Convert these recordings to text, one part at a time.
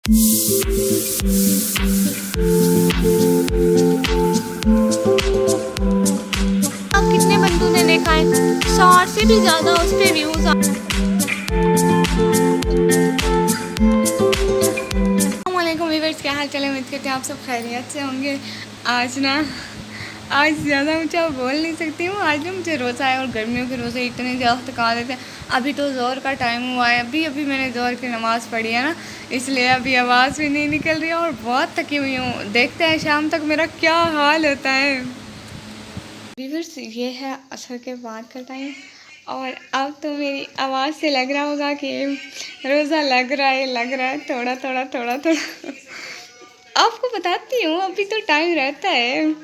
अब कितने बंदों ने देखा है, 100 से भी ज़्यादा उस पर व्यूज़। अस्सलामुअलैकुम व्यूअर्स, क्या हाल चाल है? उम्मीद करते हैं आप सब खैरियत से होंगे। आज ज़्यादा ऊँचा बोल नहीं सकती हूँ। आज ना मुझे रोज़ा है और गर्मियों के रोज़े इतने ज़्यादा थका देते हैं। अभी तो ज़ोहर का टाइम हुआ है, अभी मैंने ज़ोहर की नमाज़ पढ़ी है ना, इसलिए अभी आवाज़ भी नहीं निकल रही है और बहुत थकी हुई हूँ। देखते हैं शाम तक मेरा क्या हाल होता है। व्यूअर्स, ये है असर के बाद का टाइम और अब तो मेरी आवाज़ से लग रहा होगा कि रोज़ा लग रहा है थोड़ा थोड़ा। आपको बताती हूँ, अभी तो टाइम रहता है,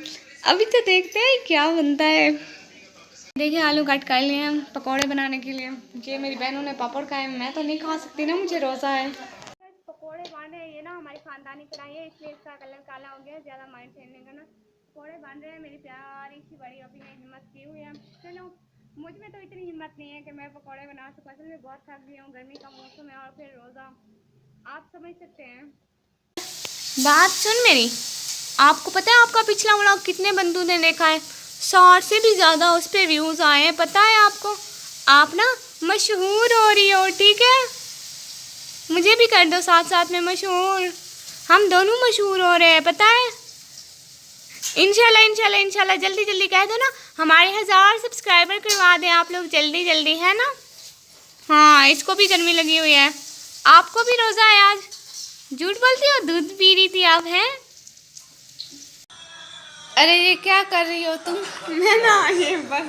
अभी तो देखते हैं क्या बनता है। देखिए आलू काट कर लिए हैं पकौड़े बनाने के लिए। ये मेरी बहनों ने पापड़ खाए, मैं तो नहीं खा सकती ना, मुझे रोज़ा है। पकौड़े बन रहे हैं, ये ना हमारी खानदानी कढ़ाई है इसलिए इसका कलर काला हो गया, ज़्यादा माइंड सेंड नहीं करना। पकौड़े बन रहे हैं, मेरी प्यारी सी बड़ी अभी ने हिम्मत की हुई है। चलो, मुझ में तो इतनी हिम्मत नहीं है कि मैं पकौड़े बना सकूँ, असल में बहुत थक गई हूँ, गर्मी का मौसम है और फिर रोज़ा, आप समझ सकते हैं। बात सुन मेरी, आपको पता है आपका पिछला व्लॉग कितने बंदों ने देखा है? 100 से भी ज़्यादा उस पर व्यूज़ आए हैं, पता है आपको? आप ना मशहूर हो रही हो, ठीक है? मुझे भी कर दो साथ साथ में मशहूर, हम दोनों मशहूर हो रहे हैं, पता है? इंशाल्लाह जल्दी जल्दी कह दो ना, हमारे 1000 सब्सक्राइबर करवा दें आप लोग जल्दी जल्दी, है ना? हाँ, इसको भी गर्मी लगी हुई है। आपको भी रोज़ा है आज? झूठ बोलती हो, दूध पी रही थी आप, हैं? अरे ये क्या कर रही हो तुम? मैं ना ये बस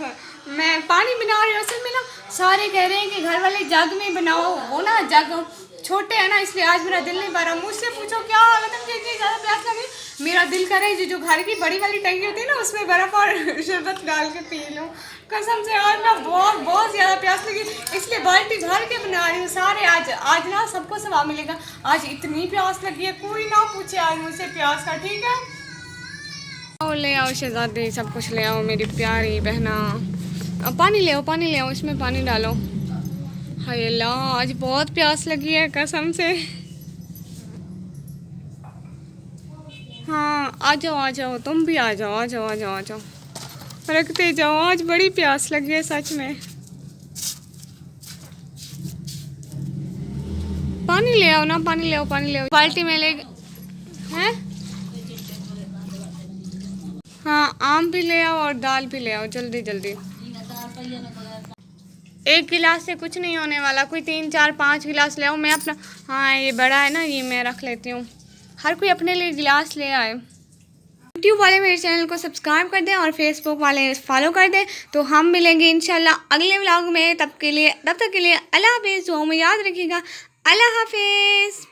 मैं पानी बना रही हूँ। असल में ना सारे कह रहे हैं कि घर वाले जग में बनाओ, वो ना जग छोटे है ना, इसलिए आज मेरा दिल नहीं भर रहा। मुझसे पूछो क्या हाल है, मुझे इतनी ज़्यादा प्यास लगी, मेरा दिल करे जो घर की बड़ी वाली टंकी होती है ना, उसमें बर्फ़ और शरबत डाल के पी लूँ। कसम से आज ना बहुत ज़्यादा प्यास लगी, इसलिए बाल्टी भर के बना रही हूँ। सारे आज ना सबको सवाब मिलेगा। आज इतनी प्यास लगी है, कोई ना पूछे आज मुझसे प्यास का, ठीक है? ले आओ शहजादी, सब कुछ ले आओ मेरी प्यारी बहना। अब पानी ले आओ, इसमें पानी डालो। हाय अल्लाह, आज बहुत प्यास लगी है कसम से। हाँ आ जाओ तुम भी आ जाओ। रखते जाओ, आज बड़ी प्यास लगी है सच में। पानी ले आओ ना, पानी ले आओ बाल्टी में ले। हैं? हाँ, आम भी ले आओ और दाल भी ले आओ जल्दी जल्दी। एक गिलास से कुछ नहीं होने वाला, कोई 3 4 5 गिलास ले आओ। मैं अपना, हाँ ये बड़ा है ना, ये मैं रख लेती हूँ। हर कोई अपने लिए गिलास ले आए। यूट्यूब वाले मेरे चैनल को सब्सक्राइब कर दें और फेसबुक वाले फॉलो कर दें। तो हम मिलेंगे इंशाल्लाह अगले व्लॉग में, तब तक के लिए अल्लाह हाफिज़। दुआओं में याद रखिएगा। अल्लाह हाफिज़।